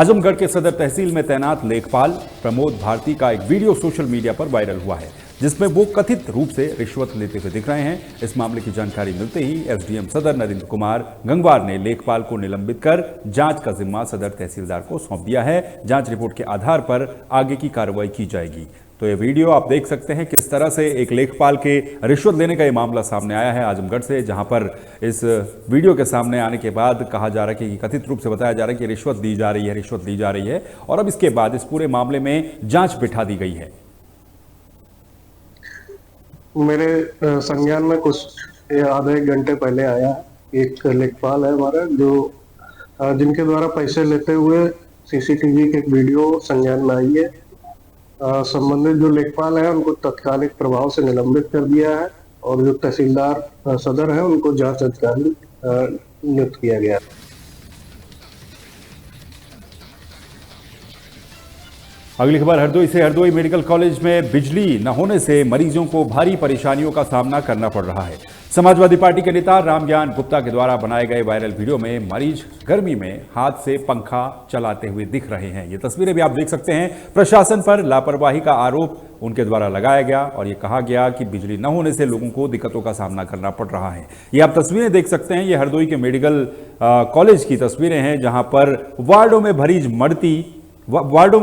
आजमगढ़ के सदर तहसील में तैनात लेखपाल प्रमोद भारती का एक वीडियो सोशल मीडिया पर वायरल हुआ है, जिसमें वो कथित रूप से रिश्वत लेते हुए दिख रहे हैं। इस मामले की जानकारी मिलते ही एसडीएम सदर नरेंद्र कुमार गंगवार ने लेखपाल को निलंबित कर जांच का जिम्मा सदर तहसीलदार को सौंप दिया है। जांच रिपोर्ट के आधार पर आगे की कार्रवाई की जाएगी। तो ये वीडियो आप देख सकते हैं किस तरह से एक लेखपाल के रिश्वत लेने का ये मामला सामने आया है आजमगढ़ से, जहां पर इस वीडियो के सामने आने के बाद कहा जा रहा है कि कथित रूप से बताया जा रहा है कि रिश्वत दी जा रही है और अब इसके बाद इस पूरे मामले में जांच बिठा दी गई है। मेरे संज्ञान में कुछ आधे एक घंटे पहले आया एक लेखपाल है हमारा, जो जिनके द्वारा पैसे लेते हुए सीसीटीवी की एक वीडियो संज्ञान में आई है। संबंधित जो लेखपाल है उनको तत्कालिक प्रभाव से निलंबित कर दिया है और जो तहसीलदार सदर है उनको जांच अधिकारी नियुक्त किया गया है। अगली खबर हरदोई से। हरदोई मेडिकल कॉलेज में बिजली न होने से मरीजों को भारी परेशानियों का सामना करना पड़ रहा है। समाजवादी पार्टी के नेता रामज्ञान गुप्ता के द्वारा बनाए गए वायरल वीडियो में मरीज गर्मी में हाथ से पंखा चलाते हुए दिख रहे हैं। ये तस्वीरें भी आप देख सकते हैं। प्रशासन पर लापरवाही का आरोप उनके द्वारा लगाया गया और ये कहा गया कि बिजली न होने से लोगों को दिक्कतों का सामना करना पड़ रहा है। ये आप तस्वीरें देख सकते हैं। ये हरदोई के मेडिकल कॉलेज की तस्वीरें हैं, जहां पर वार्डों में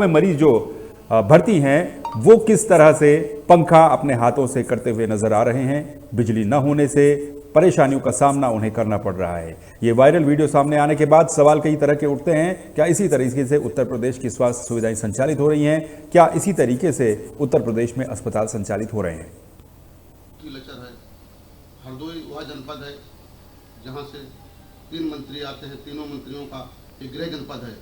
मरीज जो भर्ती हैं वो किस तरह से पंखा अपने हाथों से करते हुए नजर आ रहे हैं। बिजली न होने से परेशानियों का सामना उन्हें करना पड़ रहा है। ये वायरल वीडियो सामने आने के बाद सवाल कई तरह के उठते हैं। क्या इसी तरीके से उत्तर प्रदेश की स्वास्थ्य सुविधाएं संचालित हो रही हैं? क्या इसी तरीके से उत्तर प्रदेश में अस्पताल संचालित हो रहे हैं? हरदोई वह जनपद है जहां से 3 मंत्री आते हैं। तीनों मंत्रियों का एक गृह जनपद है।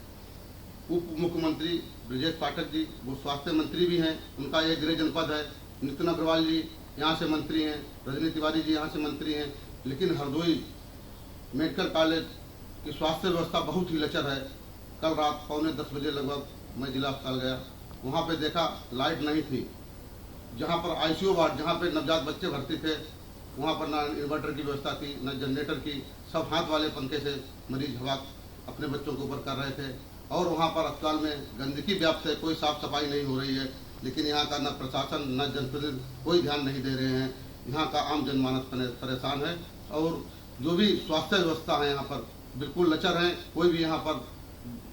उप मुख्यमंत्री ब्रजेश पाठक जी वो स्वास्थ्य मंत्री भी हैं, उनका ये गृह जनपद है। नितिन अग्रवाल जी यहाँ से मंत्री हैं, रजनी तिवारी जी यहाँ से मंत्री हैं। लेकिन हरदोई मेडिकल कॉलेज की स्वास्थ्य व्यवस्था बहुत ही लचर है। कल रात 9:45 बजे लगभग मैं जिला अस्पताल गया, वहाँ पे देखा लाइट नहीं थी। जहाँ पर आईसीयू वार्ड, जहाँ पे नवजात बच्चे भर्ती थे, वहाँ पर ना इन्वर्टर की व्यवस्था थी, न जनरेटर की। सब हाथ वाले पंखे से मरीज हवा अपने बच्चों के ऊपर कर रहे थे। और वहाँ पर अस्पताल में गंदगी व्याप्त है, कोई साफ सफाई नहीं हो रही है। लेकिन यहाँ का न प्रशासन न जनप्रतिनिधि कोई ध्यान नहीं दे रहे हैं। यहाँ का आम जनमानस परेशान है और जो भी स्वास्थ्य व्यवस्था है यहाँ पर बिल्कुल लचर है। कोई भी यहाँ पर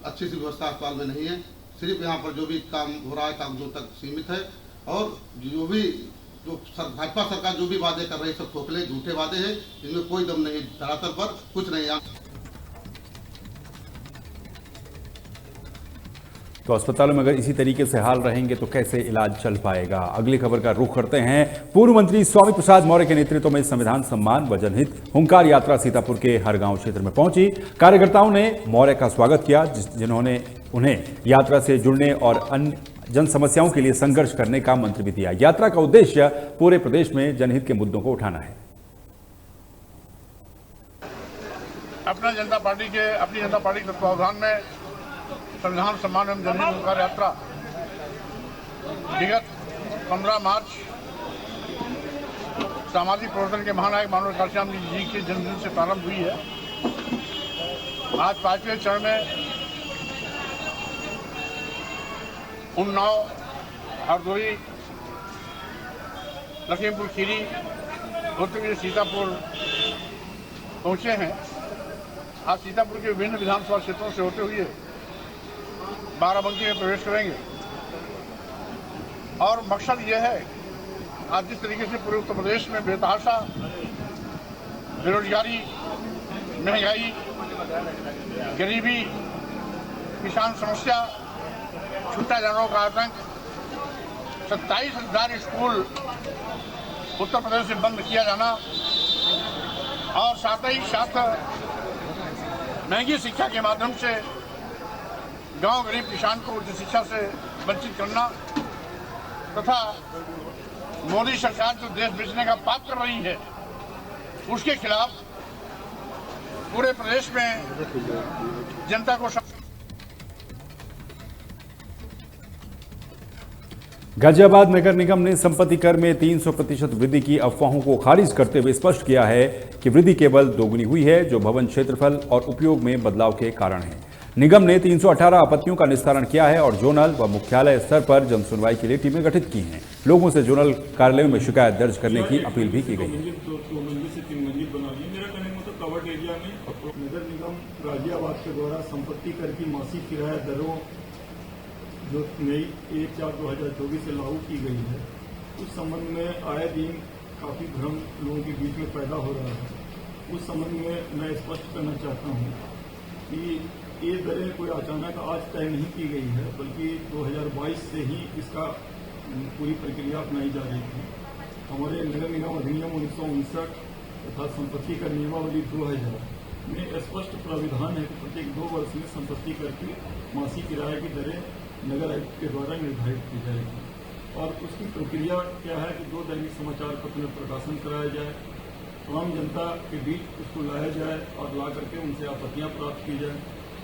अच्छी सी व्यवस्था अस्पताल में नहीं है। सिर्फ यहाँ पर जो भी काम हो रहा है कागजों तक सीमित है और जो भाजपा सरकार जो भी वादे कर रही है सब खोखले झूठे वादे हैं, जिनमें कोई दम नहीं, धरातल पर कुछ नहीं। तो अस्पतालों में अगर इसी तरीके से हाल रहेंगे तो कैसे इलाज चल पाएगा? अगली खबर का रुख करते हैं। पूर्व मंत्री स्वामी प्रसाद मौर्य के नेतृत्व में संविधान सम्मान व जनहित हुंकार यात्रा सीतापुर के हरगांव क्षेत्र में पहुंची। कार्यकर्ताओं ने मौर्य का स्वागत किया, जिन्होंने उन्हें यात्रा से जुड़ने और अन्य जन समस्याओं के लिए संघर्ष करने का मंत्र भी दिया। यात्रा का उद्देश्य पूरे प्रदेश में जनहित के मुद्दों को उठाना है। अपनी जनता पार्टी के तत्वावधान में संविधान सम्मान एवं जनहित हुंकार यात्रा विगत 15 मार्च सामाजिक प्रवर्तन के महानायक माननीय काशीराम जी के जन्मदिन से प्रारंभ हुई है। आज 5वें चरण में उन्नाव, हरदोई, लखीमपुर खीरी, उत्तर सीतापुर पहुंचे हैं। आज सीतापुर के विभिन्न विधानसभा क्षेत्रों से होते हुए बाराबंकी में प्रवेश करेंगे और मकसद यह है, आज जिस तरीके से पूरे उत्तर प्रदेश में बेतहाशा बेरोजगारी, महंगाई, गरीबी, किसान समस्या, छूटा जानवरों का आतंक, 27,000 स्कूल उत्तर प्रदेश से बंद किया जाना और साथ ही साथ महंगी शिक्षा के माध्यम से गांव गरीब किसान को उच्च शिक्षा से वंचित करना तथा मोदी सरकार जो देश बेचने का पाप कर रही है उसके खिलाफ पूरे प्रदेश में जनता को। गाजियाबाद नगर निगम ने संपत्ति कर में 300% वृद्धि की अफवाहों को खारिज करते हुए स्पष्ट किया है कि वृद्धि केवल दोगुनी हुई है, जो भवन क्षेत्रफल और उपयोग में बदलाव के कारण है। निगम ने 318 आपत्तियों का निस्तारण किया है और जोनल व मुख्यालय स्तर पर जन सुनवाई के लिए टीमें गठित की हैं। लोगों से जोनल कार्यालयों में शिकायत दर्ज करने की अपील भी की गई है। कवर्ड एरिया में नगर निगम गाजियाबाद के द्वारा संपत्ति कर की मासिक किराया दरों जो नई 1/4/2024 से लागू की गई है, उस संबंध में आए दिन काफी भ्रम लोगों के बीच में पैदा हो रहा है। उस संबंध में मैं स्पष्ट करना चाहता हूं कि ये दरें कोई अचानक आज तय नहीं की गई है, बल्कि 2022 से ही इसका पूरी प्रक्रिया अपनाई जा रही थी। हमारे नगर निगम अधिनियम 1959 तथा संपत्ति कर नियमावली 2000 में स्पष्ट प्राविधान है कि प्रत्येक 2 वर्ष में संपत्ति कर की मासिक किराए की दरें नगर आयुक्त के द्वारा निर्धारित की जाएगी और उसकी प्रक्रिया क्या है कि 2 दैनिक समाचार पत्र में प्रकाशन कराया जाए, आम जनता के बीच उसको लाया जाए और ला करके उनसे आपत्तियां प्राप्त की जाए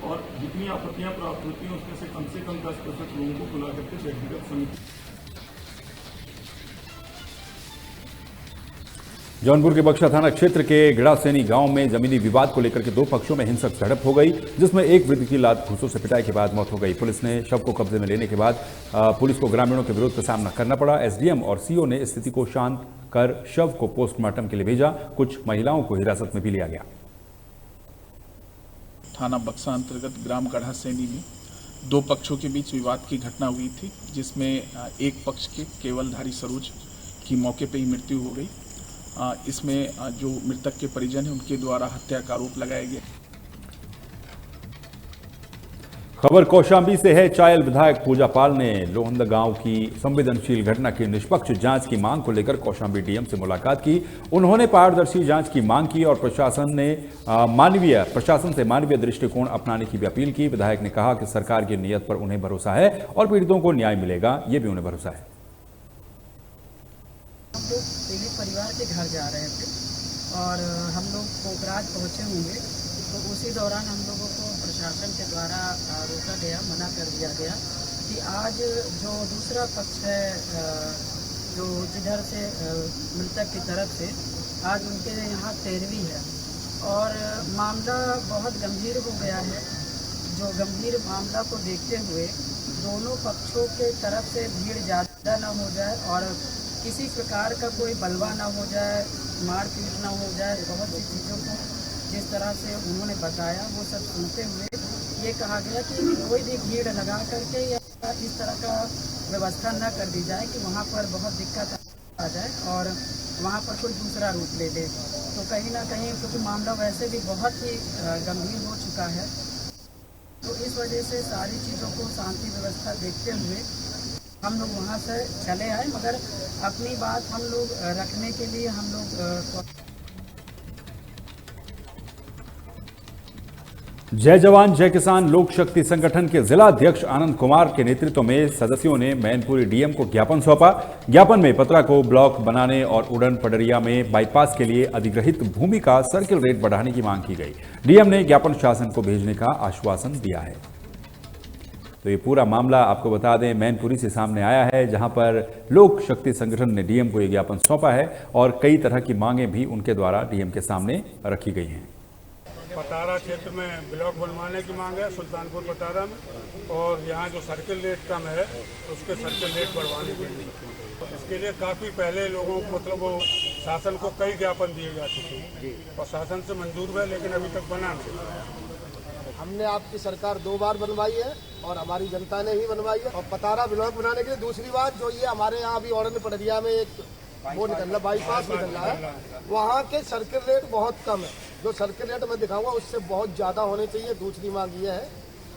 और जितनी आपत्तियां प्राप्त होती हैं उसमें से कम 10% लोगों को बुला करके व्यक्तिगत समिति। जौनपुर के बक्सा थाना क्षेत्र के गिड़ासैनी गांव में जमीनी विवाद को लेकर के 2 पक्षों में हिंसक झड़प हो गई, जिसमें एक वृद्ध की लात घूंसों से पिटाई के बाद मौत हो गई। पुलिस ने शव को कब्जे में लेने के बाद पुलिस को ग्रामीणों के विरोध का सामना करना पड़ा। एसडीएम और सीओ ने स्थिति को शांत कर शव को पोस्टमार्टम के लिए भेजा। कुछ महिलाओं को हिरासत में भी लिया गया। थाना बक्सा अंतर्गत ग्राम गढ़ासैनी में 2 पक्षों के बीच विवाद की घटना हुई थी, जिसमें एक पक्ष के केवलधारी सरोज की मौके पर ही मृत्यु हो गई। इसमें जो मृतक के परिजन हैं उनके द्वारा हत्या का आरोप लगाया गया। खबर कौशाम्बी से है। चायल विधायक पूजा पाल ने लोहंदा गांव की संवेदनशील घटना की निष्पक्ष जांच की मांग को लेकर कौशाम्बी डीएम से मुलाकात की। उन्होंने पारदर्शी जांच की मांग की और प्रशासन से मानवीय दृष्टिकोण अपनाने की भी अपील की। विधायक ने कहा कि सरकार की नीयत पर उन्हें भरोसा है और पीड़ितों को न्याय मिलेगा, ये भी उन्हें भरोसा है। हम लोग पीड़ित परिवार के घर जा रहे थे और हम लोग पोखराज पहुँचे होंगे, तो उसी दौरान हम लोगों को प्रशासन के द्वारा रोका गया, मना कर दिया गया कि आज जो दूसरा पक्ष है जो जिधर से मृतक की तरफ से आज उनके यहाँ 13वीं है और मामला बहुत गंभीर हो गया है। जो गंभीर मामला को देखते हुए दोनों पक्षों के तरफ से भीड़ ज़्यादा न हो जाए और किसी प्रकार का कोई बलवा ना हो जाए, मारपीट ना हो जाए, बहुत सी चीज़ों को जिस तरह से उन्होंने बताया वो सब सुनते हुए ये कहा गया कि कोई भी भीड़ लगा करके या इस तरह का व्यवस्था न कर दी जाए कि वहाँ पर बहुत दिक्कत आ जाए और वहाँ पर कोई दूसरा रूप ले ले। तो कहीं ना कहीं क्योंकि मामला वैसे भी बहुत ही गंभीर हो चुका है, तो इस वजह से सारी चीज़ों को शांति व्यवस्था देखते हुए हम लोग वहाँ से चले आए, मगर अपनी बात हम लोग रखने के लिए हम लोग जय जवान जय किसान लोक शक्ति संगठन के जिला अध्यक्ष आनंद कुमार के नेतृत्व में सदस्यों ने मैनपुरी डीएम को ज्ञापन सौंपा। ज्ञापन में पतरा को ब्लॉक बनाने और उड़न पडरिया में बाईपास के लिए अधिग्रहित भूमि का सर्किल रेट बढ़ाने की मांग की गई। डीएम ने ज्ञापन शासन को भेजने का आश्वासन दिया है। तो ये पूरा मामला आपको बता दें मैनपुरी से सामने आया है, जहां पर लोक शक्ति संगठन ने डीएम को ये ज्ञापन सौंपा है और कई तरह की मांगें भी उनके द्वारा डीएम के सामने रखी गई हैं। पतारा क्षेत्र में ब्लॉक बनवाने की मांग है, सुल्तानपुर पतारा में, और यहाँ जो सर्किल रेट कम है उसके सर्किल रेट बढ़वाने के लिए इसके लिए काफ़ी पहले लोगों को मतलब वो शासन को कई ज्ञापन दिए जा चुके और शासन से मंजूर हुए, लेकिन अभी तक बना नहीं। हमने आपकी सरकार 2 बार बनवाई है और हमारी जनता ने ही बनवाई है। और पतारा ब्लॉक बनाने के लिए दूसरी बात जो ये हमारे यहाँ अभी औरन पडरिया में एक वो निकल रहा, बाईपास निकल रहा है, वहाँ के सर्किल रेट बहुत कम है। जो सर्किल रेट मैं दिखाऊंगा उससे बहुत ज़्यादा होने चाहिए। दूसरी मांग ये है।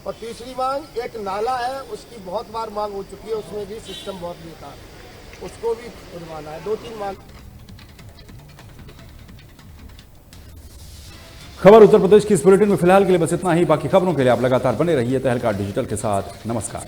और तीसरी मांग एक नाला है, उसकी बहुत बार मांग हो चुकी है, उसमें भी सिस्टम बहुत बेकार है, उसको भी बनवाना है। 2-3 मांग। खबर उत्तर प्रदेश की इस बुलेटिन में फिलहाल के लिए बस इतना ही। बाकी खबरों के लिए आप लगातार बने रहिए तहलका डिजिटल के साथ। नमस्कार।